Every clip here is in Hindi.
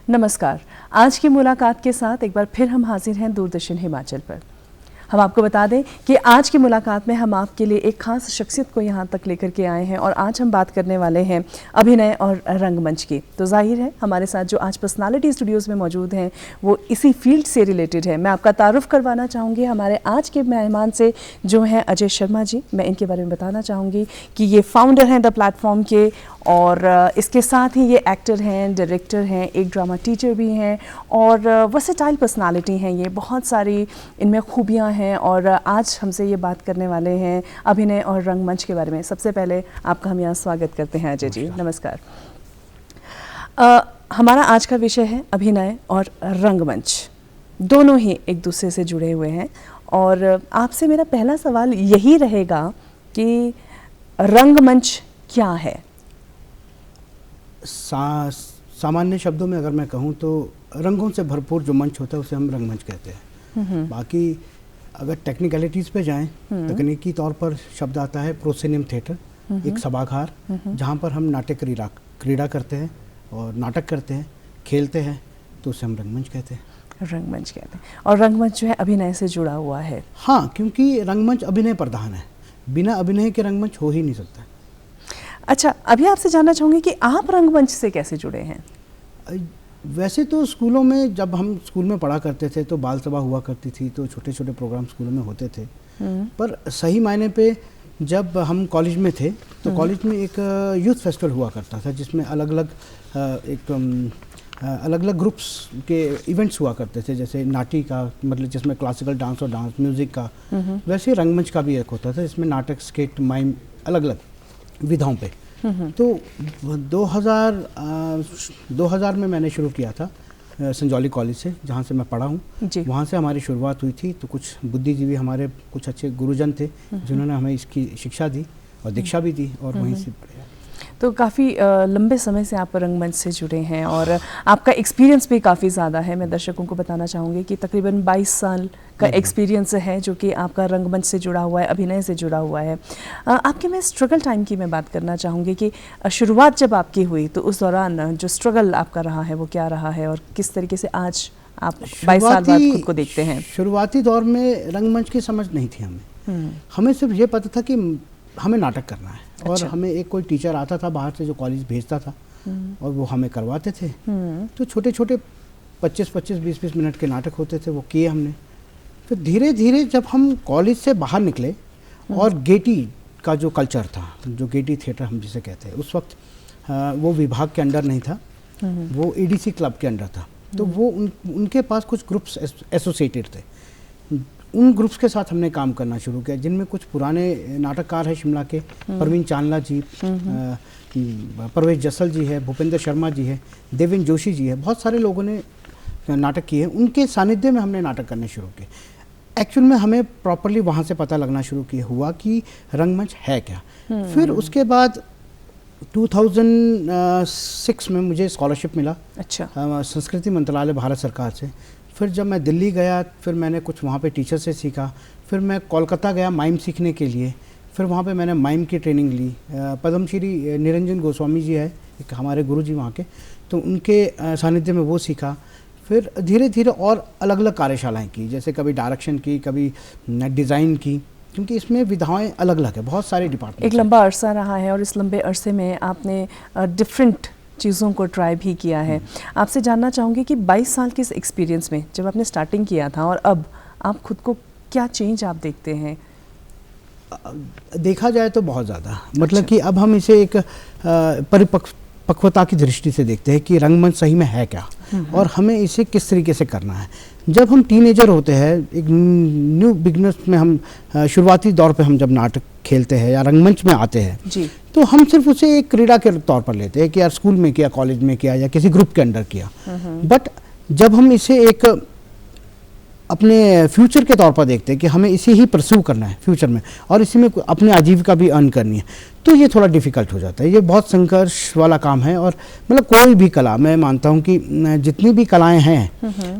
नमस्कार। आज की मुलाकात के साथ एक बार फिर हम हाजिर हैं दूरदर्शन हिमाचल पर। हम आपको बता दें कि आज की मुलाकात में हम आपके लिए एक खास शख्सियत को यहाँ तक लेकर के आए हैं और आज हम बात करने वाले हैं अभिनय और रंगमंच की। तो जाहिर है हमारे साथ जो आज पर्सनालिटी स्टूडियोज़ में मौजूद हैं वो इसी फील्ड से रिलेटेड है। मैं आपका तारुफ करवाना चाहूँगी हमारे आज के मेहमान से, जो हैं अजय शर्मा जी। मैं इनके बारे में बताना चाहूँगी कि ये फाउंडर हैं द प्लेटफॉर्म के, और इसके साथ ही ये एक्टर हैं, डायरेक्टर हैं, एक ड्रामा टीचर भी हैं और वर्सेटाइल पर्सनालिटी हैं। ये बहुत सारी इनमें खूबियाँ हैं और आज हमसे ये बात करने वाले हैं अभिनय और रंगमंच के बारे में। सबसे पहले आपका हम यहाँ स्वागत करते हैं अजय जी, नमस्कार। हमारा आज का विषय है अभिनय और रंगमंच, दोनों ही एक दूसरे से जुड़े हुए हैं और आपसे मेरा पहला सवाल यही रहेगा कि रंगमंच क्या है? सामान्य शब्दों में अगर मैं कहूँ तो रंगों से भरपूर जो मंच होता है उसे हम रंगमंच कहते हैं। बाकी अगर टेक्निकलिटीज़ पे जाएं, तकनीकी तौर पर शब्द आता है प्रोसेनियम थिएटर, एक सभागार जहाँ पर हम नाट्य क्रीड़ा करते हैं और नाटक करते हैं, खेलते हैं, तो उसे हम रंगमंच कहते हैं। रंगमंच कहते हैं। और रंगमंच जो है अभिनय से जुड़ा हुआ है। हाँ, क्योंकि रंगमंच अभिनय प्रधान है, बिना अभिनय के रंगमंच हो ही नहीं सकता। अच्छा, अभी आपसे जानना चाहूँगी कि आप रंगमंच से कैसे जुड़े हैं? वैसे तो स्कूलों में जब हम स्कूल में पढ़ा करते थे तो बाल सभा हुआ करती थी, तो छोटे छोटे प्रोग्राम स्कूलों में होते थे। पर सही मायने पे जब हम कॉलेज में थे तो कॉलेज में एक यूथ फेस्टिवल हुआ करता था जिसमें अलग अलग ग्रुप्स के इवेंट्स हुआ करते थे, जैसे नाटी का, मतलब जिसमें क्लासिकल डांस और डांस म्यूज़िक का, वैसे रंगमंच का भी एक होता था जिसमें नाटक, स्किट, माइम, अलग अलग विधाओं पे। तो 2000 में मैंने शुरू किया था संजौली कॉलेज से, जहाँ से मैं पढ़ा हूँ। वहाँ से हमारी शुरुआत हुई थी। तो कुछ बुद्धिजीवी हमारे कुछ अच्छे गुरुजन थे जिन्होंने हमें इसकी शिक्षा दी और दीक्षा भी दी और वहीं से। तो काफ़ी लंबे समय से आप रंगमंच से जुड़े हैं और आपका एक्सपीरियंस भी काफ़ी ज़्यादा है। मैं दर्शकों को बताना चाहूँगी कि तकरीबन 22 साल का एक्सपीरियंस है जो कि आपका रंगमंच से जुड़ा हुआ है, अभिनय से जुड़ा हुआ है। आपके मैं स्ट्रगल टाइम की मैं बात करना चाहूँगी कि शुरुआत जब आपकी हुई तो उस दौरान जो स्ट्रगल आपका रहा है वो क्या रहा है और किस तरीके से आज आप 22 साल बाद खुद को देखते हैं? शुरुआती दौर में रंगमंच की समझ नहीं थी हमें। हमें सिर्फ ये पता था कि हमें नाटक करना है। अच्छा। और हमें एक कोई टीचर आता था बाहर से जो कॉलेज भेजता था और वो हमें करवाते थे। तो छोटे छोटे 25-25, 20-20 मिनट के नाटक होते थे, वो किए हमने। तो धीरे धीरे जब हम कॉलेज से बाहर निकले और गेटी का जो कल्चर था, जो गेटी थिएटर हम जिसे कहते हैं, उस वक्त वो विभाग के अंडर नहीं था, वो एडीसी क्लब के अंडर था। तो वो उनके पास कुछ ग्रुप्स एसोसिएटेड थे। उन ग्रुप्स के साथ हमने काम करना शुरू किया, जिनमें कुछ पुराने नाटककार हैं शिमला के, परवीन चांदला जी, परवेश जसल जी है, भूपेंद्र शर्मा जी है, देवेंद्र जोशी जी है, बहुत सारे लोगों ने नाटक किए हैं। उनके सानिध्य में हमने नाटक करने शुरू किए। एक्चुअल में हमें प्रॉपरली वहाँ से पता लगना शुरू किया हुआ कि रंगमंच है क्या। फिर उसके बाद 2006 में मुझे स्कॉलरशिप मिला। अच्छा। संस्कृति मंत्रालय भारत सरकार से। फिर जब मैं दिल्ली गया फिर मैंने कुछ वहाँ पे टीचर से सीखा। फिर मैं कोलकाता गया माइम सीखने के लिए। फिर वहाँ पे मैंने माइम की ट्रेनिंग ली। पद्मश्री निरंजन गोस्वामी जी है एक हमारे गुरु जी वहाँ के, तो उनके सानिध्य में वो सीखा। फिर धीरे धीरे और अलग अलग कार्यशालाएँ की, जैसे कभी डायरेक्शन की, कभी डिज़ाइन की, क्योंकि इसमें विधाएँ अलग अलग है, बहुत सारे डिपार्टमेंट। एक लंबा अरसा रहा है और इस लंबे अरसे में आपने डिफरेंट चीज़ों को ट्राई भी किया है। आपसे जानना चाहूँगी कि 22 साल के इस एक्सपीरियंस में जब आपने स्टार्टिंग किया था और अब आप खुद को क्या चेंज आप देखते हैं? देखा जाए तो बहुत ज़्यादा, मतलब कि अब हम इसे एक परिपक्वता की दृष्टि से देखते हैं कि रंगमंच सही में है क्या और हमें इसे किस तरीके से करना है। जब हम टीनेजर होते हैं, एक न्यू बिगनर्स में हम शुरुआती दौर पे हम जब नाटक खेलते हैं या रंगमंच में आते हैं जी, तो हम सिर्फ उसे एक क्रीड़ा के तौर पर लेते हैं कि यार स्कूल में किया, कॉलेज में किया या किसी ग्रुप के अंडर किया। बट जब हम इसे एक अपने फ्यूचर के तौर पर देखते हैं कि हमें इसे ही परस्यू करना है फ्यूचर में और इसी में अपनी आजीविका भी अर्न करनी है, तो ये थोड़ा डिफ़िकल्ट हो जाता है। ये बहुत संघर्ष वाला काम है। और मतलब कोई भी कला, मैं मानता हूँ कि जितनी भी कलाएं हैं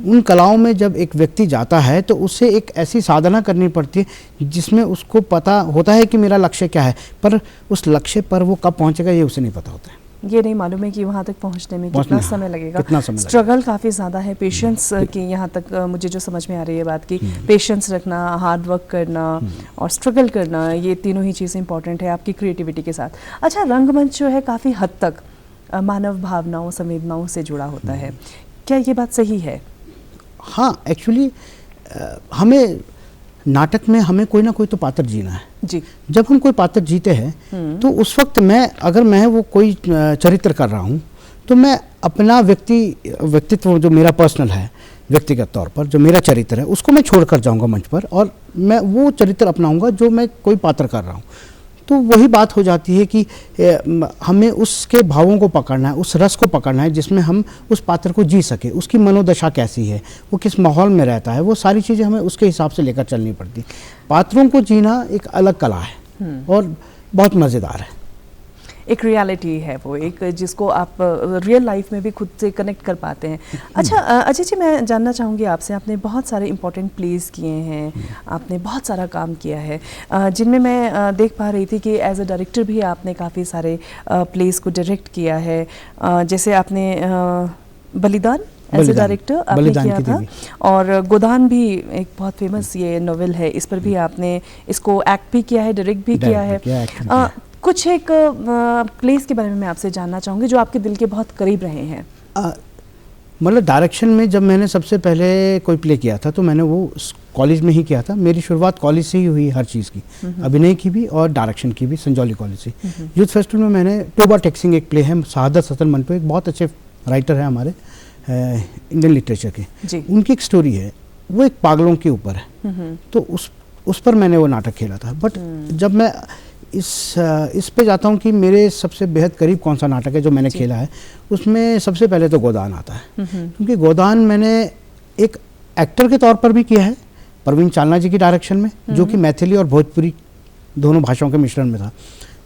उन कलाओं में जब एक व्यक्ति जाता है तो उसे एक ऐसी साधना करनी पड़ती है जिसमें उसको पता होता है कि मेरा लक्ष्य क्या है, पर उस लक्ष्य पर वो कब पहुँचेगा ये उसे नहीं पता होता है। ये नहीं मालूम है कि वहाँ तक पहुँचने में कितना समय लगेगा, कितना समय स्ट्रगल काफ़ी ज़्यादा है, पेशेंस की यहाँ तक मुझे जो समझ में आ रही है बात की, पेशेंस रखना, हार्ड वर्क करना और स्ट्रगल करना, ये तीनों ही चीज़ें इंपॉर्टेंट है आपकी क्रिएटिविटी के साथ। अच्छा, रंगमंच जो है काफ़ी हद तक मानव भावनाओं, संवेदनाओं से जुड़ा होता है, क्या ये बात सही है? हाँ, एक्चुअली हमें नाटक में हमें कोई ना कोई तो पात्र जीना है जी। जब हम कोई पात्र जीते हैं तो उस वक्त अगर मैं वो कोई चरित्र कर रहा हूँ तो मैं अपना व्यक्तित्व जो मेरा पर्सनल है, व्यक्तिगत तौर पर जो मेरा चरित्र है उसको मैं छोड़कर जाऊँगा मंच पर और मैं वो चरित्र अपनाऊँगा जो मैं कोई पात्र कर रहा हूँ। तो वही बात हो जाती है कि हमें उसके भावों को पकड़ना है, उस रस को पकड़ना है जिसमें हम उस पात्र को जी सके, उसकी मनोदशा कैसी है, वो किस माहौल में रहता है, वो सारी चीज़ें हमें उसके हिसाब से लेकर चलनी पड़ती। पात्रों को जीना एक अलग कला है और बहुत मज़ेदार है। एक रियलिटी है वो, एक जिसको आप रियल लाइफ में भी खुद से कनेक्ट कर पाते हैं। अच्छा अजय जी, मैं जानना चाहूँगी आपसे, आपने बहुत सारे इंपॉर्टेंट प्लेस किए हैं, आपने बहुत सारा काम किया है, जिनमें मैं देख पा रही थी कि एज अ डायरेक्टर भी आपने काफ़ी सारे प्लेस को डायरेक्ट किया है। जैसे आपने बलिदान एज अ डायरेक्टर आपने किया था, और गोदान भी एक बहुत फेमस ये नॉवेल है, इस पर भी आपने इसको एक्ट भी किया है, डायरेक्ट भी किया है। कुछ एक प्लेस के बारे में मैं आपसे जानना चाहूँगी जो आपके दिल के बहुत करीब रहे हैं। मतलब डायरेक्शन में जब मैंने सबसे पहले कोई प्ले किया था तो मैंने वो कॉलेज में ही किया था। मेरी शुरुआत कॉलेज से ही हुई हर चीज़ की, अभिनय की भी और डायरेक्शन की भी, संजौली कॉलेज से। यूथ फेस्टिवल में मैंने टोबा टेक्सिंग एक प्ले है, शहादत सतन मंटो एक बहुत अच्छे राइटर है हमारे इंडियन लिटरेचर के, उनकी एक स्टोरी है, वो एक पागलों के ऊपर है, तो उस पर मैंने वो नाटक खेला था। बट जब मैं इस पे जाता हूँ कि मेरे सबसे बेहद करीब कौन सा नाटक है जो मैंने खेला है, उसमें सबसे पहले तो गोदान आता है। क्योंकि गोदान मैंने एक एक्टर के तौर पर भी किया है प्रवीण चालना जी की डायरेक्शन में, जो कि मैथिली और भोजपुरी दोनों भाषाओं के मिश्रण में था।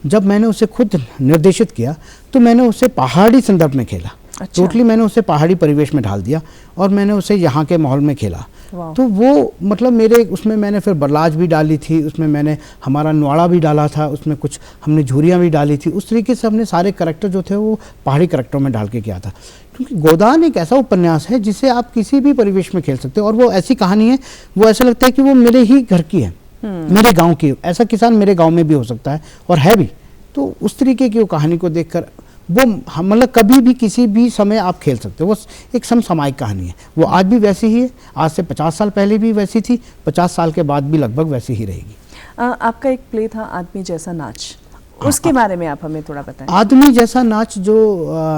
जब मैंने उसे खुद निर्देशित किया तो मैंने उसे पहाड़ी संदर्भ में खेला। अच्छा। टोटली मैंने उसे पहाड़ी परिवेश में ढाल दिया और मैंने उसे यहाँ के माहौल में खेला। तो वो मतलब मेरे उसमें मैंने फिर बरलाज भी डाली थी, उसमें मैंने हमारा नुआड़ा भी डाला था, उसमें कुछ हमने झूरियाँ भी डाली थी। उस तरीके से हमने सारे करैक्टर जो थे वो पहाड़ी करैक्टरों में डाल के किया था। क्योंकि गोदान एक ऐसा उपन्यास है जिसे आप किसी भी परिवेश में खेल सकते हो, और वो ऐसी कहानी है, वो ऐसा लगता है कि वो मेरे ही घर की है, मेरे गाँव की। ऐसा किसान मेरे गाँव में भी हो सकता है और है भी। तो उस तरीके की वो कहानी को देखकर वो मतलब कभी भी किसी भी समय आप खेल सकते हो। वो एक समसामयिक कहानी है, वो आज भी वैसी ही है, आज से 50 साल पहले भी वैसी थी, 50 साल के बाद भी लगभग वैसी ही रहेगी। आपका एक प्ले था आदमी जैसा नाच, उसके बारे में आप हमें थोड़ा बताएं। आदमी जैसा नाच जो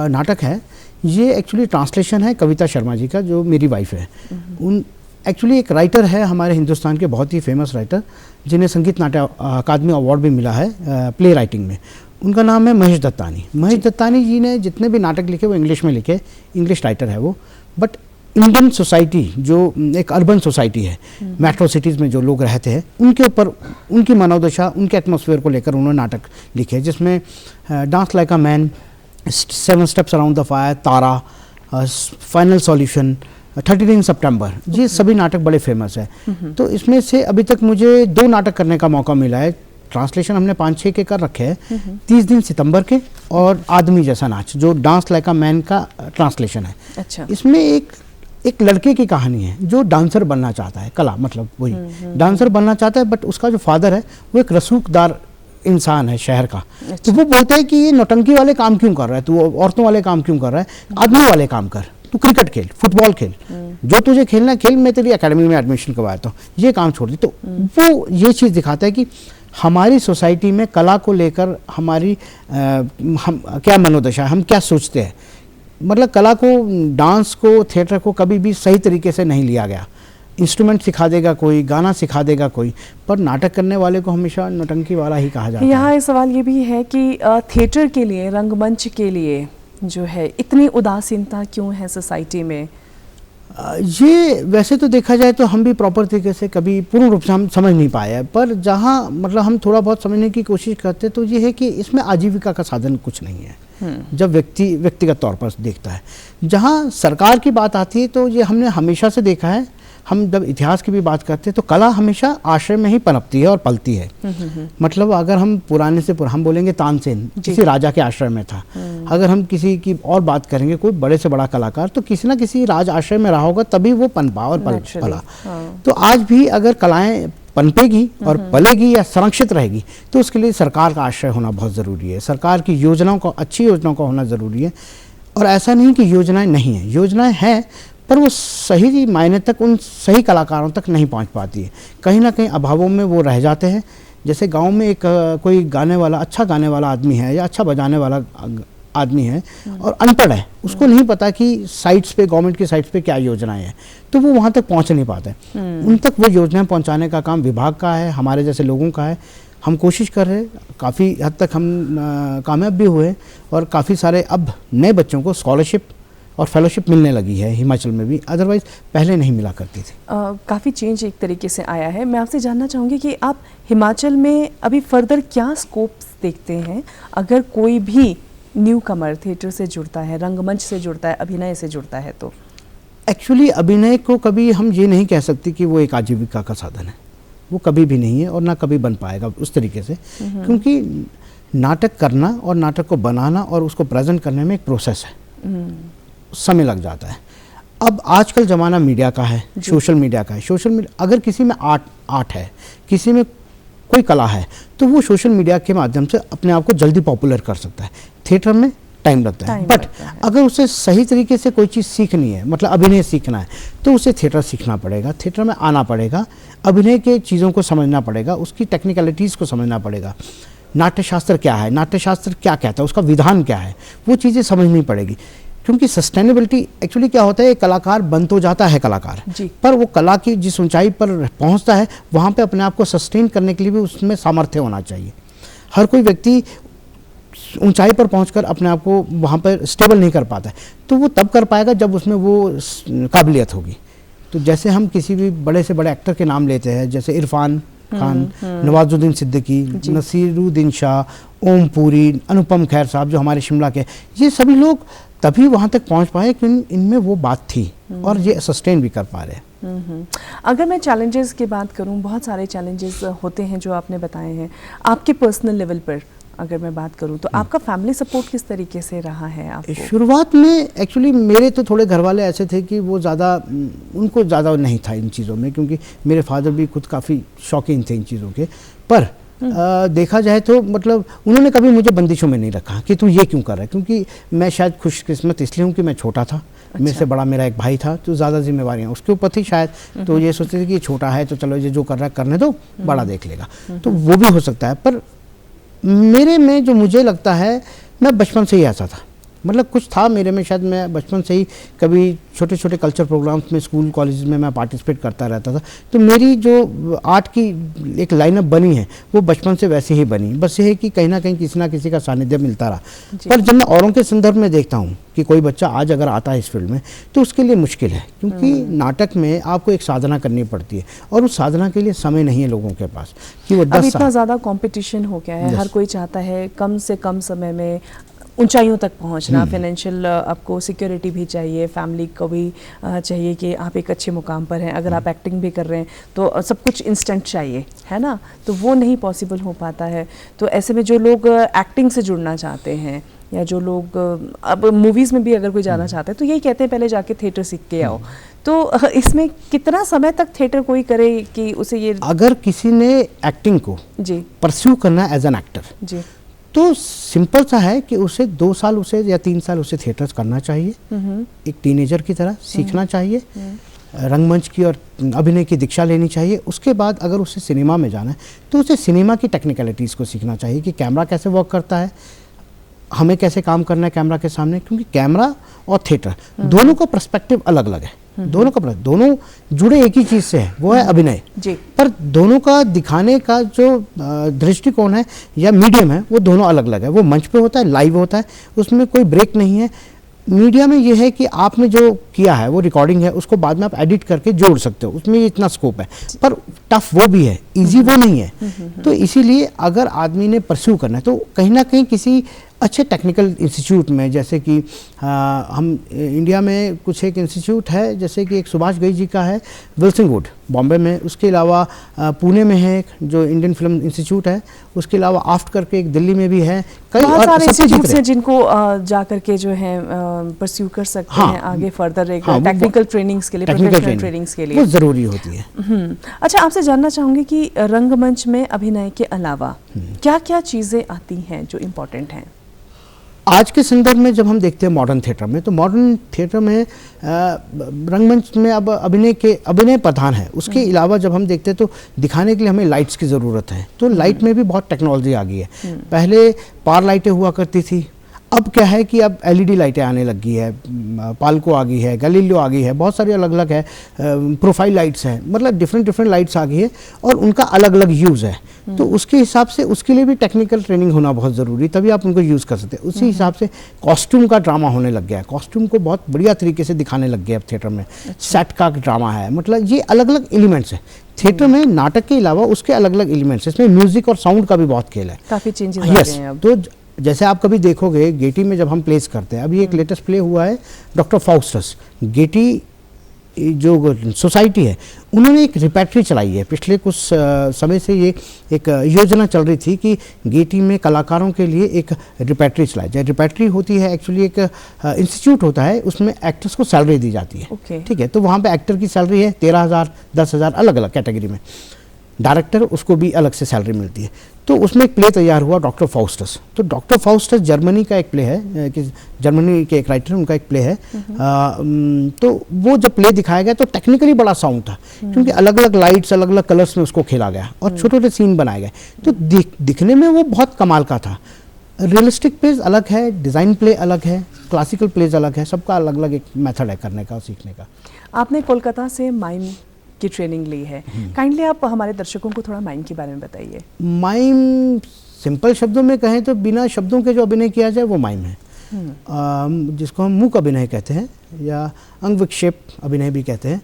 नाटक है, ये एक्चुअली ट्रांसलेशन है कविता शर्मा जी का, जो मेरी वाइफ है। उन एक्चुअली एक राइटर है हमारे हिंदुस्तान के, बहुत ही फेमस राइटर, जिन्हें संगीत नाट्य अकादमी अवार्ड भी मिला है प्ले राइटिंग में। उनका नाम है महेश दत्तानी। महेश दत्तानी जी ने जितने भी नाटक लिखे वो इंग्लिश में लिखे, इंग्लिश राइटर है वो। बट इंडियन सोसाइटी जो एक अर्बन सोसाइटी है, मेट्रो सिटीज़ में जो लोग रहते हैं, उनके ऊपर उनकी मनोदशा, उनके एटमॉस्फेयर को लेकर उन्होंने नाटक लिखे, जिसमें dance like a man, 7 steps around the fire, Tara, final solution, 13 सितंबर, ये सभी नाटक बड़े फेमस है। तो इसमें से अभी तक मुझे 2 नाटक करने का मौका मिला है। ट्रांसलेशन हमने 5-6 के कर रखे हैं, 30 दिन सितंबर के और आदमी जैसा नाच जो डांस लाइक अ मैन का ट्रांसलेशन है। अच्छा। इसमें एक लड़के की कहानी है जो डांसर बनना चाहता है, कला मतलब वही डांसर बनना चाहता है, बट उसका जो फादर है वो एक रसूखदार इंसान है शहर का। अच्छा। तो वो बोलते हैं कि ये नौटंकी वाले काम क्यों कर रहा है, तू औरतों वाले काम क्यों कर रहा है, आदमी वाले काम कर, तू क्रिकेट खेल, फुटबॉल खेल, जो तुझे खेलना खेल, मैं तेरी एकेडमी में एडमिशन करवाता हूँ, ये काम छोड़ दी। तो वो ये चीज़ दिखाता है कि हमारी सोसाइटी में कला को लेकर हमारी हम क्या मनोदशा है, हम क्या सोचते हैं। मतलब कला को, डांस को, थिएटर को कभी भी सही तरीके से नहीं लिया गया। इंस्ट्रूमेंट सिखा देगा कोई, गाना सिखा देगा कोई, पर नाटक करने वाले को हमेशा नौटंकी वाला ही कहा जाता है। यहाँ एक सवाल ये भी है कि थिएटर के लिए, रंगमंच के लिए जो है इतनी उदासीनता क्यों है सोसाइटी में? ये वैसे तो देखा जाए तो हम भी प्रॉपर तरीके से कभी पूर्ण रूप से हम समझ नहीं पाए हैं, पर जहाँ मतलब हम थोड़ा बहुत समझने की कोशिश करते तो ये है कि इसमें आजीविका का साधन कुछ नहीं है। जब व्यक्तिगत तौर पर देखता है, जहाँ सरकार की बात आती है तो ये हमने हमेशा से देखा है, हम जब इतिहास की भी बात करते हैं तो कला हमेशा आश्रय में ही पनपती है और पलती है। मतलब अगर हम पुराने से हम बोलेंगे तानसेन किसी राजा के आश्रय में था, अगर हम किसी की और बात करेंगे कोई बड़े से बड़ा कलाकार तो किसी ना किसी राज आश्रय में रहा होगा तभी वो पनपा और पला। तो आज भी अगर कलाएं पनपेगी और पलेगी या संरक्षित रहेगी तो उसके लिए सरकार का आश्रय होना बहुत ज़रूरी है, सरकार की योजनाओं का, अच्छी योजनाओं का होना ज़रूरी है। और ऐसा नहीं कि योजनाएं नहीं हैं, योजनाएं हैं पर वो सही मायने तक उन सही कलाकारों तक नहीं पहुंच पाती है, कहीं ना कहीं अभावों में वो रह जाते हैं। जैसे गांव में एक कोई गाने वाला, अच्छा गाने वाला आदमी है या अच्छा बजाने वाला आदमी है और अनपढ़ है, उसको नहीं पता कि साइट्स पे, गवर्नमेंट की साइट्स पे क्या योजनाएं हैं, तो वो वहाँ तक पहुँच नहीं पाते। उन तक वो योजनाएं पहुँचाने का काम विभाग का है, हमारे जैसे लोगों का है। हम कोशिश कर रहे हैं, काफ़ी हद तक हम कामयाब भी हुए और काफ़ी सारे अब नए बच्चों को स्कॉलरशिप और फेलोशिप मिलने लगी है हिमाचल में भी, अदरवाइज़ पहले नहीं मिला करती थी। काफ़ी चेंज एक तरीके से आया है। मैं आपसे जानना चाहूँगी कि आप हिमाचल में अभी फर्दर क्या स्कोप्स देखते हैं अगर कोई भी न्यू कमर थिएटर से जुड़ता है, रंगमंच से जुड़ता है, अभिनय से जुड़ता है तो? एक्चुअली अभिनय को कभी हम ये नहीं कह सकते कि वो एक आजीविका का साधन है, वो कभी भी नहीं है और ना कभी बन पाएगा उस तरीके से, क्योंकि नाटक करना और नाटक को बनाना और उसको प्रेजेंट करने में एक प्रोसेस है, समय लग जाता है। अब आजकल ज़माना मीडिया का है, सोशल मीडिया का है। सोशल मीडिया, अगर किसी में आर्ट है, किसी में कोई कला है, तो वो सोशल मीडिया के माध्यम से अपने आप को जल्दी पॉपुलर कर सकता है। थिएटर में टाइम लगता है, बट अगर उसे सही तरीके से कोई चीज़ सीखनी है, मतलब अभिनय सीखना है, तो उसे थिएटर सीखना पड़ेगा, थिएटर में आना पड़ेगा, अभिनय के चीज़ों को समझना पड़ेगा, उसकी टेक्निकलिटीज़ को समझना पड़ेगा। नाट्यशास्त्र क्या है, नाट्यशास्त्र क्या कहता है, उसका विधान क्या है, वो चीज़ें समझनी पड़ेगी। क्योंकि सस्टेनेबिलिटी एक्चुअली क्या होता है, कलाकार बन तो जाता है कलाकार, पर वो कला की जिस ऊंचाई पर पहुंचता है वहाँ पे अपने आप को सस्टेन करने के लिए भी उसमें सामर्थ्य होना चाहिए। हर कोई व्यक्ति ऊंचाई पर पहुंचकर अपने आप को वहाँ पर स्टेबल नहीं कर पाता है, तो वो तब कर पाएगा जब उसमें वो काबिलियत होगी। तो जैसे हम किसी भी बड़े से बड़े एक्टर के नाम लेते हैं, जैसे इरफान खान, नवाजुद्दीन सिद्दीकी, नसीरुद्दीन शाह, ओम पुरी, अनुपम खेर साहब जो हमारे शिमला के, ये सभी लोग तभी वहाँ तक पहुँच पाए कि इनमें वो बात थी और ये सस्टेन भी कर पा रहे हैं। अगर मैं चैलेंजेस की बात करूँ, बहुत सारे चैलेंजेस होते हैं जो आपने बताए हैं। आपके पर्सनल लेवल पर अगर मैं बात करूं तो आपका फैमिली सपोर्ट किस तरीके से रहा है आपको? शुरुआत में एक्चुअली मेरे तो थोड़े घर वाले ऐसे थे कि वो ज़्यादा, उनको ज़्यादा नहीं था इन चीज़ों में, क्योंकि मेरे फादर भी खुद काफ़ी शौकीन थे इन चीज़ों के। पर देखा जाए तो मतलब उन्होंने कभी मुझे बंदिशों में नहीं रखा कि तू ये क्यों कर रहा है, क्योंकि मैं शायद खुशकिस्मत इसलिए हूँ कि मैं छोटा था। अच्छा। मेरे से बड़ा मेरा एक भाई था, तो ज़्यादा जिम्मेवारियाँ उसके ऊपर थी शायद, तो ये सोचते थे कि छोटा है तो चलो ये जो कर रहा है करने दो, बड़ा देख लेगा, तो वो भी हो सकता है। पर मेरे में जो मुझे लगता है, मैं बचपन से ही ऐसा था, मतलब कुछ था मेरे में, शायद मैं बचपन से ही कभी छोटे छोटे कल्चर प्रोग्राम्स में स्कूल कॉलेज में मैं पार्टिसिपेट करता रहता था, तो मेरी जो आर्ट की एक लाइनअप बनी है वो बचपन से वैसे ही बनी। बस ये है कि कहीं ना कहीं किसी ना किसी का सानिध्य मिलता रहा। पर जब मैं औरों के संदर्भ में देखता हूँ कि कोई बच्चा आज अगर आता है इस फील्ड में तो उसके लिए मुश्किल है, क्योंकि नाटक में आपको एक साधना करनी पड़ती है और उस साधना के लिए समय नहीं है लोगों के पास कि वो 10 साल। इतना ज़्यादा कंपटीशन हो गया है, हर कोई चाहता है कम से कम समय में ऊंचाइयों तक पहुंचना। फाइनेंशियल आपको सिक्योरिटी भी चाहिए, फैमिली को भी चाहिए कि आप एक अच्छे मुकाम पर हैं। अगर आप एक्टिंग भी कर रहे हैं तो सब कुछ इंस्टेंट चाहिए, है ना, तो वो नहीं पॉसिबल हो पाता है। तो ऐसे में जो लोग एक्टिंग से जुड़ना चाहते हैं या जो लोग अब मूवीज़ में भी अगर कोई जाना चाहता है तो यही कहते हैं पहले जाके थिएटर सीख के आओ। तो इसमें कितना समय तक थिएटर कोई करे कि उसे ये, अगर किसी ने एक्टिंग को जी परस्यू करना एज एन एक्टर जी, तो सिंपल सा है कि उसे 2 साल उसे या 3 साल उसे थिएटर करना चाहिए, एक टीनेजर की तरह सीखना चाहिए, रंगमंच की और अभिनय की दीक्षा लेनी चाहिए। उसके बाद अगर उसे सिनेमा में जाना है तो उसे सिनेमा की टेक्निकलिटीज़ को सीखना चाहिए कि कैमरा कैसे वर्क करता है, हमें कैसे काम करना है कैमरा के सामने, क्योंकि कैमरा और थिएटर दोनों का पर्सपेक्टिव अलग अलग है, दोनों जुड़े एक ही चीज़ से है, वो है अभिनय जी। पर दोनों का दिखाने का जो दृष्टिकोण है या मीडियम है वो दोनों अलग अलग है। वो मंच पे होता है, लाइव होता है, उसमें कोई ब्रेक नहीं है। मीडिया में ये है कि आपने जो किया है वो रिकॉर्डिंग है, उसको बाद में आप एडिट करके जोड़ सकते हो, उसमें इतना स्कोप है, पर टफ वो भी है, इजी वो नहीं है। तो इसीलिए अगर आदमी ने परस्यू करना है तो कहीं ना कहीं किसी अच्छे टेक्निकल इंस्टीट्यूट में, जैसे कि हम इंडिया में कुछ एक इंस्टीट्यूट है, जैसे कि एक सुभाष घई जी का है विल्सन वुड बॉम्बे में, उसके अलावा पुणे में है एक जो इंडियन फिल्म इंस्टीट्यूट है, उसके अलावा आफ्ट करके एक दिल्ली में भी है। कई बहुत सारे इंस्टीट्यूट्स हैं जिनको जा करके जो है परस्यू कर सकते हैं आगे फर्दर एक टेक्निकल ट्रेनिंग्स के लिए, प्रोफेशनल ट्रेनिंग्स के लिए वो ज़रूरी होती है। अच्छा, आपसे जानना चाहूँगी कि रंगमंच में अभिनय के अलावा क्या क्या चीज़ें आती हैं जो इम्पोर्टेंट हैं? आज के संदर्भ में जब हम देखते हैं मॉडर्न थिएटर में, तो मॉडर्न थिएटर में रंगमंच में अब अभिनय प्रधान है। उसके अलावा जब हम देखते हैं तो दिखाने के लिए हमें लाइट्स की ज़रूरत है, तो लाइट में भी बहुत टेक्नोलॉजी आ गई है। पहले पार लाइटें हुआ करती थी, अब क्या है कि अब एलईडी लाइटें आने लग गई है, पाल्को आ गई है, गैलीलियो आ गई है, बहुत सारी अलग अलग है, प्रोफाइल लाइट्स हैं, मतलब डिफरेंट लाइट्स आ गई है और उनका अलग अलग यूज़ है। तो उसके हिसाब से उसके लिए भी टेक्निकल ट्रेनिंग होना बहुत ज़रूरी, तभी आप उनको यूज़ कर सकते हैं। उसी हिसाब से कॉस्ट्यूम का ड्रामा होने लग गया है, कॉस्ट्यूम को बहुत बढ़िया तरीके से दिखाने लग गया अब थिएटर में। सेट का ड्रामा है, मतलब ये अलग अलग एलिमेंट्स हैं थिएटर में। नाटक के अलावा उसके अलग अलग एलिमेंट्स, इसमें म्यूजिक और साउंड का भी बहुत खेल है, काफ़ी चेंजेस आ गए हैं अब। तो जैसे आप कभी देखोगे गेटी में जब हम प्लेस करते हैं, अभी एक लेटेस्ट प्ले हुआ है डॉक्टर फाउस्टस, गेटी जो सोसाइटी है उन्होंने एक रिपेट्री चलाई है। पिछले कुछ समय से ये एक योजना चल रही थी कि गेटी में कलाकारों के लिए एक रिपेट्री चलाई जाए। रिपेट्री होती है एक्चुअली एक इंस्टीट्यूट होता है, उसमें एक्टर्स को सैलरी दी जाती है, ठीक है। तो वहाँ पे एक्टर की सैलरी है 13,000 10,000 अलग अलग कैटेगरी में, डायरेक्टर उसको भी अलग से सैलरी मिलती है। तो उसमें एक प्ले तैयार हुआ डॉक्टर फाउस्टस। तो डॉक्टर फाउस्टस जर्मनी का एक प्ले है, कि जर्मनी के एक राइटर उनका एक प्ले है। तो वो जब प्ले दिखाया गया तो टेक्निकली बड़ा साउंड था, क्योंकि अलग अलग लाइट्स अलग अलग कलर्स में उसको खेला गया और छोटे छोटे सीन बनाए गए। तो दिखने में वो बहुत कमाल का था। रियलिस्टिक प्लेज अलग है, डिज़ाइन प्ले अलग है, क्लासिकल प्लेज अलग है, सबका अलग अलग एक मेथड है करने का, सीखने का। आपने कोलकाता से माइम की ट्रेनिंग ली है, काइंडली आप हमारे दर्शकों को थोड़ा माइम के बारे में बताइए। माइम सिंपल शब्दों में कहें तो बिना शब्दों के जो अभिनय किया जाए वो माइम है, जिसको हम मूक अभिनय कहते हैं या अंग विक्षेप अभिनय भी कहते हैं।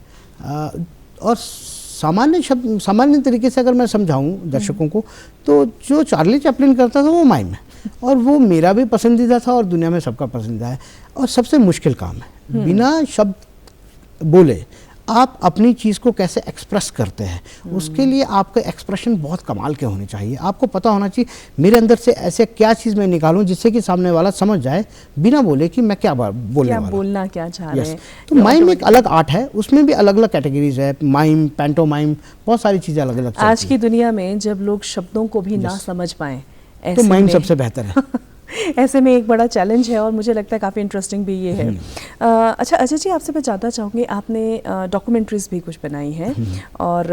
और सामान्य तरीके से अगर मैं समझाऊं दर्शकों को, तो जो चार्ली चैपलिन करता था वो माइम है, और वो मेरा भी पसंदीदा था और दुनिया में सबका पसंदीदा है। और सबसे मुश्किल काम है, बिना शब्द बोले आप अपनी चीज़ को कैसे एक्सप्रेस करते हैं, उसके लिए आपका एक्सप्रेशन बहुत कमाल के होने चाहिए। आपको पता होना चाहिए मेरे अंदर से ऐसे क्या चीज़ मैं निकालूं जिससे कि सामने वाला समझ जाए बिना बोले कि मैं क्या बोलना क्या चाह रहे हैं। तो माइम एक अलग आर्ट है, उसमें भी अलग अलग कैटेगरीज है, माइम, पैंटोमाइम, बहुत सारी चीज़ें अलग अलग। आज की दुनिया में जब लोग शब्दों को भी ना समझ पाएं, तो माइम सबसे बेहतर है। ऐसे में एक बड़ा चैलेंज है और मुझे लगता है काफ़ी इंटरेस्टिंग भी ये है। अच्छा अजय जी, आपसे मैं जानना चाहूँगी, आपने डॉक्यूमेंट्रीज भी कुछ बनाई हैं और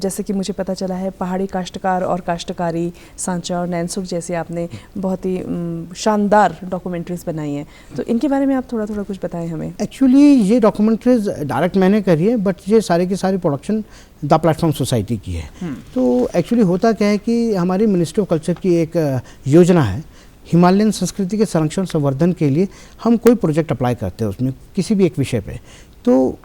जैसे कि मुझे पता चला है पहाड़ी काश्तकार और काश्तकारी, सांचा और नैनसुख जैसे आपने बहुत ही शानदार डॉक्यूमेंट्रीज बनाई हैं, तो इनके बारे में आप थोड़ा कुछ बताएं हमें। एक्चुअली ये डॉक्यूमेंट्रीज डायरेक्ट मैंने करी है, बट ये सारे की सारी प्रोडक्शन द प्लेटफॉर्म सोसाइटी की है। तो एक्चुअली होता क्या है कि हमारी मिनिस्ट्री ऑफ कल्चर की एक योजना है, हिमालयन संस्कृति के संरक्षण संवर्धन के लिए हम कोई प्रोजेक्ट अप्लाई करते हैं उसमें किसी भी एक विषय पे, तो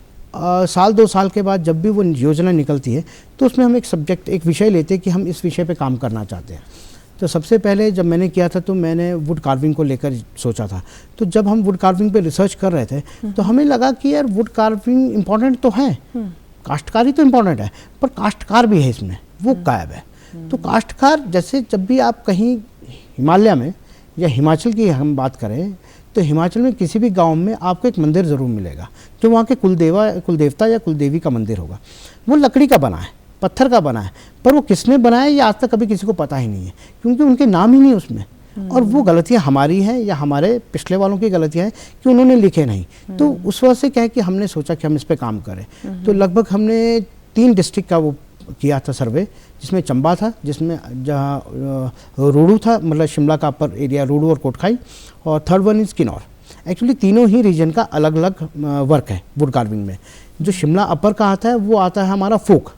साल 2 साल के बाद जब भी वो योजना निकलती है तो उसमें हम एक विषय लेते हैं कि हम इस विषय पे काम करना चाहते हैं। तो सबसे पहले जब मैंने किया था तो मैंने वुड कार्विंग को लेकर सोचा था। तो जब हम वुड कार्विंग पे रिसर्च कर रहे थे तो हमें लगा कि यार वुड कार्विंग इम्पॉर्टेंट तो है, काश्तकारी तो इम्पॉर्टेंट है, पर काश्तकार भी है इसमें, वो गायब है। तो काश्तकार, जैसे जब भी आप कहीं हिमालय में या हिमाचल की हम बात करें तो हिमाचल में किसी भी गांव में आपको एक मंदिर ज़रूर मिलेगा जो वहाँ के कुलदेवता या कुलदेवी का मंदिर होगा। वो लकड़ी का बना है, पत्थर का बना है, पर वो किसने बनाया ये आज तक कभी किसी को पता ही नहीं है, क्योंकि उनके नाम ही नहीं उसमें। और वो गलतियाँ हमारी हैं या हमारे पिछले वालों की गलतियाँ हैं कि उन्होंने लिखे नहीं। तो उस वजह से क्या है कि हमने सोचा कि हम इस पर काम करें। तो लगभग हमने 3 डिस्ट्रिक्ट का वो किया था सर्वे, जिसमें चंबा था, जिसमें जहाँ रोडू था, मतलब शिमला का अपर एरिया रोडू और कोटखाई, और third one is Kinnaur. Actually तीनों ही रीजन का अलग अलग वर्क है वुड कार्विंग में। जो शिमला अपर का आता है वो आता है हमारा फोक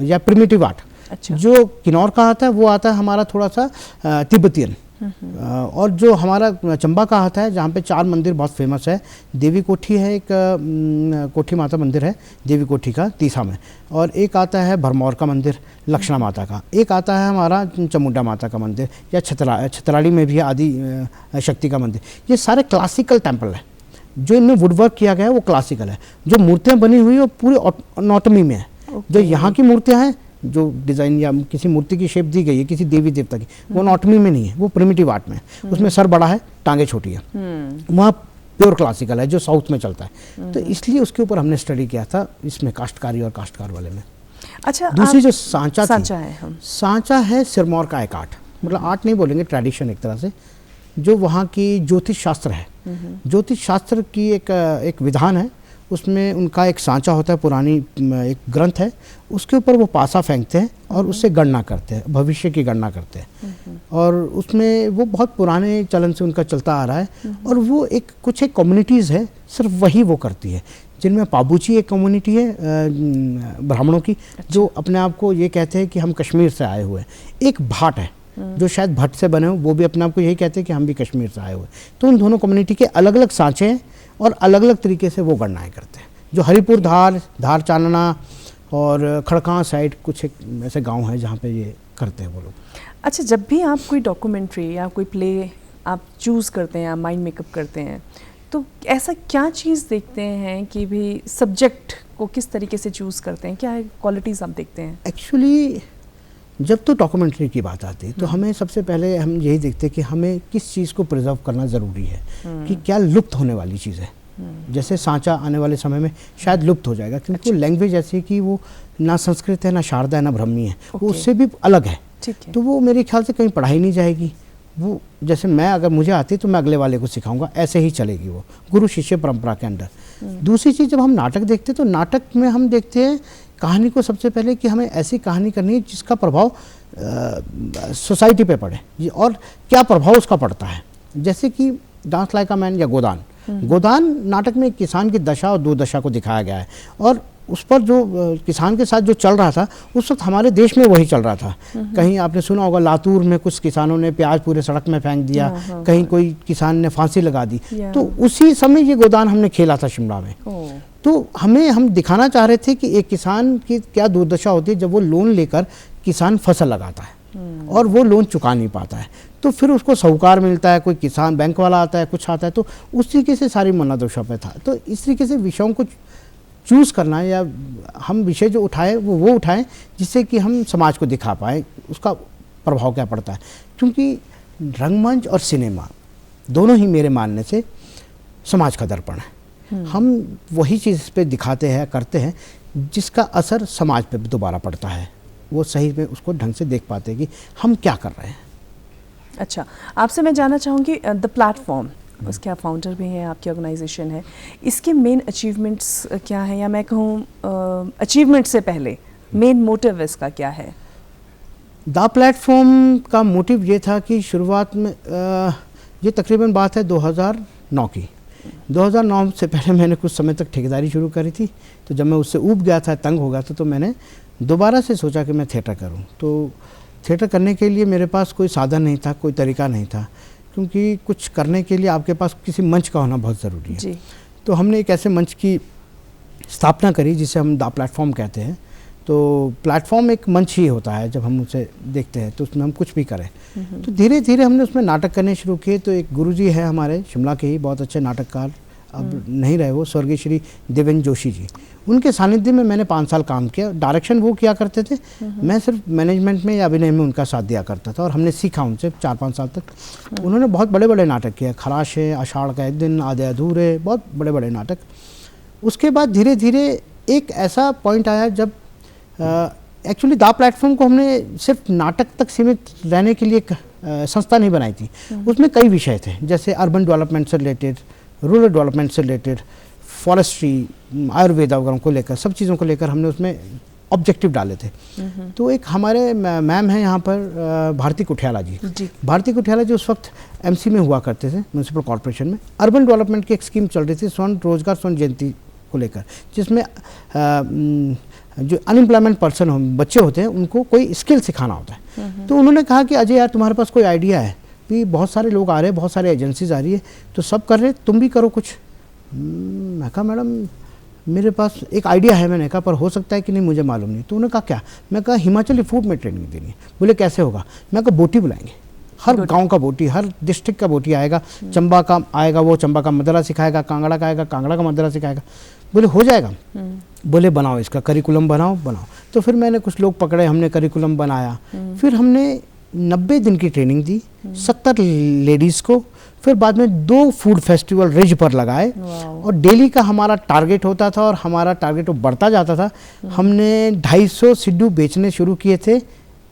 या प्रिमिटिव आर्ट। जो किन्नौर का आता है वो आता है हमारा थोड़ा सा तिब्बतियन, और जो हमारा चंबा का हाथ है, जहाँ पे 4 मंदिर बहुत फेमस है। देवी कोठी है, एक कोठी माता मंदिर है देवी कोठी का तीसा में, और एक आता है भरमौर का मंदिर लक्षणा माता का, एक आता है हमारा चामुंडा माता का मंदिर, या छतराड़ी में भी आदि शक्ति का मंदिर। ये सारे क्लासिकल टेम्पल है, जो इनमें वुडवर्क किया गया है वो क्लासिकल है। जो मूर्तियाँ बनी हुई है वो पूरी ऑटोमी में है। जो यहाँ की मूर्तियाँ हैं, जो डिज़ाइन या किसी मूर्ति की शेप दी गई है किसी देवी देवता की, वो अनाटॉमी में नहीं है, वो प्रिमिटिव आर्ट में है। उसमें सर बड़ा है, टांगे छोटी है। वहाँ प्योर क्लासिकल है जो साउथ में चलता है। तो इसलिए उसके ऊपर हमने स्टडी किया था, इसमें काश्तकारी और काश्तकार वाले में। अच्छा, दूसरी जो सांचा है, सांचा है सिरमौर का एक आर्ट, मतलब आर्ट नहीं बोलेंगे, ट्रेडिशन एक तरह से, जो वहाँ की ज्योतिष शास्त्र है। ज्योतिष शास्त्र की एक विधान है, उसमें उनका एक सांचा होता है, पुरानी एक ग्रंथ है, उसके ऊपर वो पासा फेंकते हैं और उससे गणना करते हैं, भविष्य की गणना करते हैं। और उसमें वो बहुत पुराने चलन से उनका चलता आ रहा है। और वो कुछ एक कम्युनिटीज़ है, सिर्फ वही वो करती है, जिनमें पाबूची एक कम्युनिटी है ब्राह्मणों की, जो अपने आप को ये कहते हैं कि हम कश्मीर से आए हुए हैं। एक भाट है जो शायद भट्ट से बने हो, वो भी अपने आप को यही कहते हैं कि हम भी कश्मीर से आए हुए। तो उन दोनों कम्युनिटी के अलग अलग सांचे हैं और अलग अलग तरीके से वो गणनाएं करते हैं। जो हरिपुर धार चानना और खड़कां साइड कुछ एक ऐसे गांव हैं जहाँ पे ये करते हैं वो लोग। अच्छा, जब भी आप कोई डॉक्यूमेंट्री या कोई प्ले आप चूज़ करते हैं या माइंड मेकअप करते हैं, तो ऐसा क्या चीज़ देखते हैं कि भी सब्जेक्ट को किस तरीके से चूज़ करते हैं, क्या क्वालिटीज़ आप देखते हैं? एक्चुअली जब तो डॉक्यूमेंट्री की बात आती है तो हमें सबसे पहले हम यही देखते हैं कि हमें किस चीज़ को प्रिजर्व करना ज़रूरी है, कि क्या लुप्त होने वाली चीज़ है। जैसे सांचा आने वाले समय में शायद लुप्त हो जाएगा, क्योंकि वो लैंग्वेज ऐसी है कि वो ना संस्कृत है, ना शारदा है, ना ब्राह्मी है, वो उससे भी अलग है। तो वो मेरे ख्याल से कहीं पढ़ाई नहीं जाएगी। वो जैसे मैं, अगर मुझे आती तो मैं अगले वाले को सिखाऊंगा, ऐसे ही चलेगी वो गुरु शिष्य परंपरा के अंदर। दूसरी चीज़, जब हम नाटक देखते तो नाटक में हम देखते हैं कहानी को सबसे पहले कि हमें ऐसी कहानी करनी है जिसका प्रभाव सोसाइटी पे पड़े, और क्या प्रभाव उसका पड़ता है। जैसे कि डांस लाइक अ मैन या गोदान नाटक में किसान की दशा और दुर्दशा को दिखाया गया है, और उस पर जो किसान के साथ जो चल रहा था उस वक्त हमारे देश में वही चल रहा था। कहीं आपने सुना होगा लातूर में कुछ किसानों ने प्याज पूरे सड़क में फेंक दिया, कहीं कोई किसान ने फांसी लगा दी। तो उसी समय ये गोदान हमने खेला था शिमला में। तो हम दिखाना चाह रहे थे कि एक किसान की क्या दुर्दशा होती है जब वो लोन लेकर किसान फसल लगाता है और वो लोन चुका नहीं पाता है, तो फिर उसको साहूकार मिलता है, कोई किसान बैंक वाला आता है, कुछ आता है। तो उस तरीके से सारी मनोदशा पे था। तो इस तरीके से विषयों को चूज़ करना, या हम विषय जो उठाए वो उठाएं जिससे कि हम समाज को दिखा पाएँ उसका प्रभाव क्या पड़ता है। क्योंकि रंगमंच और सिनेमा दोनों ही मेरे मानने से समाज का दर्पण है। हम वही चीज़ पे दिखाते हैं, करते हैं, जिसका असर समाज पे दोबारा पड़ता है। वो सही में उसको ढंग से देख पाते हैं कि हम क्या कर रहे हैं। अच्छा, आपसे मैं जानना चाहूँगी द प्लेटफॉर्म, उसके आप फाउंडर भी हैं, आपकी ऑर्गेनाइजेशन है, इसके मेन अचीवमेंट्स क्या हैं, या मैं कहूँ अचीवमेंट से पहले मेन मोटिव इसका क्या है? द प्लेटफॉर्म का मोटिव ये था कि शुरुआत में ये तकरीबन बात है 2009 की। 2009 से पहले मैंने कुछ समय तक ठेकेदारी शुरू करी थी। तो जब मैं उससे ऊब गया था, तंग हो गया था, तो मैंने दोबारा से सोचा कि मैं थिएटर करूं। तो थिएटर करने के लिए मेरे पास कोई साधन नहीं था, कोई तरीका नहीं था, क्योंकि कुछ करने के लिए आपके पास किसी मंच का होना बहुत ज़रूरी है जी। तो हमने एक ऐसे मंच की स्थापना करी जिसे हम द प्लेटफॉर्म कहते हैं। तो प्लेटफॉर्म एक मंच ही होता है, जब हम उसे देखते हैं तो उसमें हम कुछ भी करें। तो धीरे धीरे हमने उसमें नाटक करने शुरू किए। तो एक गुरुजी है हमारे शिमला के ही, बहुत अच्छे नाटककार, अब नहीं रहे वो, स्वर्गीय श्री देवेंद्र जोशी जी। उनके सानिध्य में मैंने 5 साल काम किया। डायरेक्शन वो किया करते थे, मैं सिर्फ मैनेजमेंट में या अभिनय में उनका साथ दिया करता था, और हमने सीखा उनसे 4-5 साल तक। उन्होंने बहुत बड़े बड़े नाटक किए, खराश है, आषाढ़ का एक दिन, आधे अधूरे, बहुत बड़े बड़े नाटक। उसके बाद धीरे धीरे एक ऐसा पॉइंट आया जब एक्चुअली द प्लेटफॉर्म को हमने सिर्फ नाटक तक सीमित रहने के लिए एक संस्था नहीं बनाई थी। उसमें कई विषय थे, जैसे अर्बन डेवलपमेंट से रिलेटेड, रूरल डेवलपमेंट से रिलेटेड, फॉरेस्ट्री, आयुर्वेदा वगैरह को लेकर, सब चीज़ों को लेकर हमने उसमें ऑब्जेक्टिव डाले थे। तो एक हमारे मैम हैं यहाँ पर भारती कुठियाला जी। भारती कुठियाला जी उस वक्त एमसी में हुआ करते थे, म्यूनसिपल कॉर्पोरेशन में। अर्बन डेवलपमेंट की एक स्कीम चल रही थी, स्वर्ण रोजगार स्वर्ण जयंती को लेकर, जिसमें जो अनएम्प्लॉयमेंट पर्सन बच्चे होते हैं उनको कोई स्किल सिखाना होता है। तो उन्होंने कहा कि अजय यार, तुम्हारे पास कोई आइडिया है, भी बहुत सारे लोग आ रहे हैं, बहुत सारे एजेंसीज आ रही है, तो सब कर रहे हैं, तुम भी करो कुछ। मैं कहा मैडम मेरे पास एक आइडिया है, मैंने कहा पर हो सकता है कि नहीं मुझे मालूम नहीं। तो उन्होंने कहा क्या? मैं कहा हिमाचली फूड में ट्रेनिंग देनी है। बोले कैसे होगा? मैं कहा बोटी बुलाएंगे, हर गांव का बोटी, हर डिस्ट्रिक्ट का बोटी आएगा, चंबा का आएगा, वो चंबा का मदरा सिखाएगा, कांगड़ा का आएगा, कांगड़ा का मदरा सिखाएगा। बोले हो जाएगा। बोले बनाओ इसका करिकुलम बनाओ। तो फिर मैंने कुछ लोग पकड़े, हमने करिकुलम बनाया। फिर हमने 90 दिन की ट्रेनिंग दी 70 लेडीज़ को। फिर बाद में 2 फूड फेस्टिवल रिज पर लगाए और डेली का हमारा टारगेट होता था और हमारा टारगेट वो बढ़ता जाता था। हमने 250 सिड्डू बेचने शुरू किए थे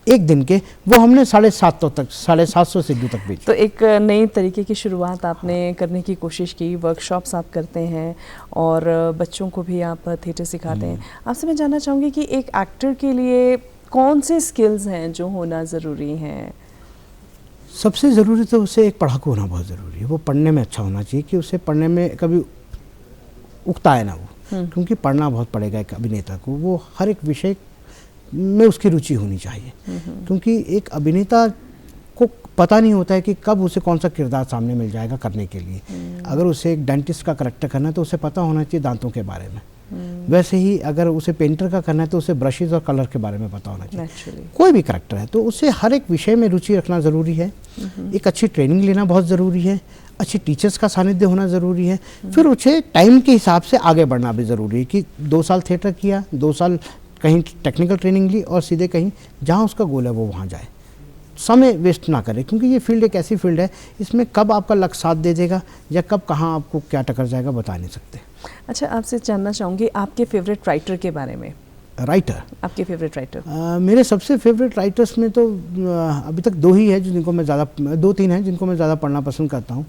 एक दिन के, वो हमने 750 सिड्डू तक बेचे। तो एक नई तरीके की शुरुआत आपने करने की कोशिश की, वर्कशॉप्स आप करते हैं और बच्चों को भी आप थिएटर सिखाते हैं। आपसे मैं जानना चाहूँगी कि एक एक्टर के लिए कौन से स्किल्स हैं जो होना ज़रूरी हैं? सबसे ज़रूरी तो उसे एक पढ़ाकू होना बहुत ज़रूरी है। वो पढ़ने में अच्छा होना चाहिए कि उसे पढ़ने में कभी उकताए ना वो, क्योंकि पढ़ना बहुत पड़ेगा एक अभिनेता को। वो हर एक विषय में उसकी रुचि होनी चाहिए, क्योंकि एक अभिनेता को पता नहीं होता है कि कब उसे कौन सा किरदार सामने मिल जाएगा करने के लिए। अगर उसे एक डेंटिस्ट का करैक्टर करना है तो उसे पता होना चाहिए दांतों के बारे में। वैसे ही अगर उसे पेंटर का करना है तो उसे ब्रशेज और कलर के बारे में पता होना चाहिए। कोई भी करैक्टर है तो उसे हर एक विषय में रुचि रखना ज़रूरी है। एक अच्छी ट्रेनिंग लेना बहुत ज़रूरी है, अच्छे टीचर्स का सानिध्य होना ज़रूरी है। फिर उसे टाइम के हिसाब से आगे बढ़ना भी ज़रूरी है कि 2 साल थिएटर किया, 2 साल कहीं टेक्निकल ट्रेनिंग ली और सीधे कहीं जहाँ उसका गोल है वो वहाँ जाए। समय वेस्ट ना करे, क्योंकि ये फील्ड एक ऐसी फील्ड है, इसमें कब आपका लक साथ दे देगा या कब कहाँ आपको क्या टकर जाएगा बता नहीं सकते। अच्छा, आपसे जानना चाहूँगी आपके फेवरेट राइटर के बारे में। राइटर, आपके फेवरेट राइटर? मेरे सबसे फेवरेट राइटर्स में तो अभी तक 2 ही है जिनको मैं ज़्यादा, 2-3 हैं जिनको मैं ज़्यादा पढ़ना पसंद करता हूँ।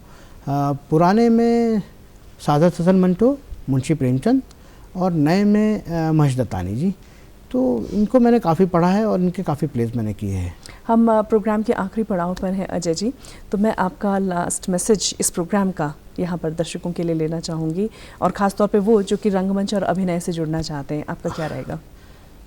पुराने में सादत हसन मंटो, मुंशी प्रेमचंद, और नए में महेश दत्तानी जी। तो इनको मैंने काफ़ी पढ़ा है और इनके काफ़ी प्लेस मैंने किए हैं। हम प्रोग्राम के आखिरी पड़ाव पर हैं अजय जी, तो मैं आपका लास्ट मैसेज इस प्रोग्राम का यहाँ पर दर्शकों के लिए लेना चाहूँगी, और ख़ास तौर पे वो जो कि रंगमंच और अभिनय से जुड़ना चाहते हैं, आपका क्या रहेगा?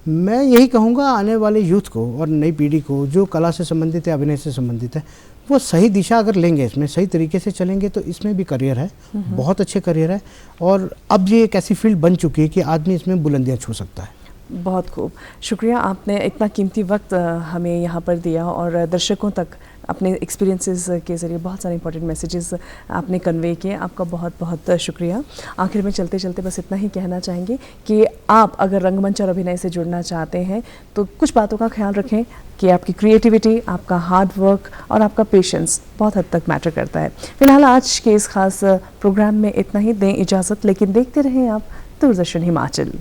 मैं यही कहूँगा आने वाले यूथ को और नई पीढ़ी को जो कला से संबंधित है, अभिनय से संबंधित है, वो सही दिशा अगर लेंगे, इसमें सही तरीके से चलेंगे तो इसमें भी करियर है, बहुत अच्छे करियर है। और अब ये एक ऐसी फील्ड बन चुकी है कि आदमी इसमें बुलंदियाँ छू सकता है। बहुत खूब, शुक्रिया, आपने इतना कीमती वक्त हमें यहाँ पर दिया और दर्शकों तक अपने एक्सपीरियंसेस के ज़रिए बहुत सारे इंपॉर्टेंट मैसेजेस आपने कन्वे किए। आपका बहुत बहुत शुक्रिया। आखिर में चलते चलते बस इतना ही कहना चाहेंगे कि आप अगर रंगमंच और अभिनय से जुड़ना चाहते हैं तो कुछ बातों का ख्याल रखें कि आपकी क्रिएटिविटी, आपका हार्ड वर्क और आपका पेशेंस बहुत हद तक मैटर करता है। फिलहाल आज के इस खास प्रोग्राम में इतना ही, दें इजाज़त, लेकिन देखते रहें आप दूरदर्शन हिमाचल।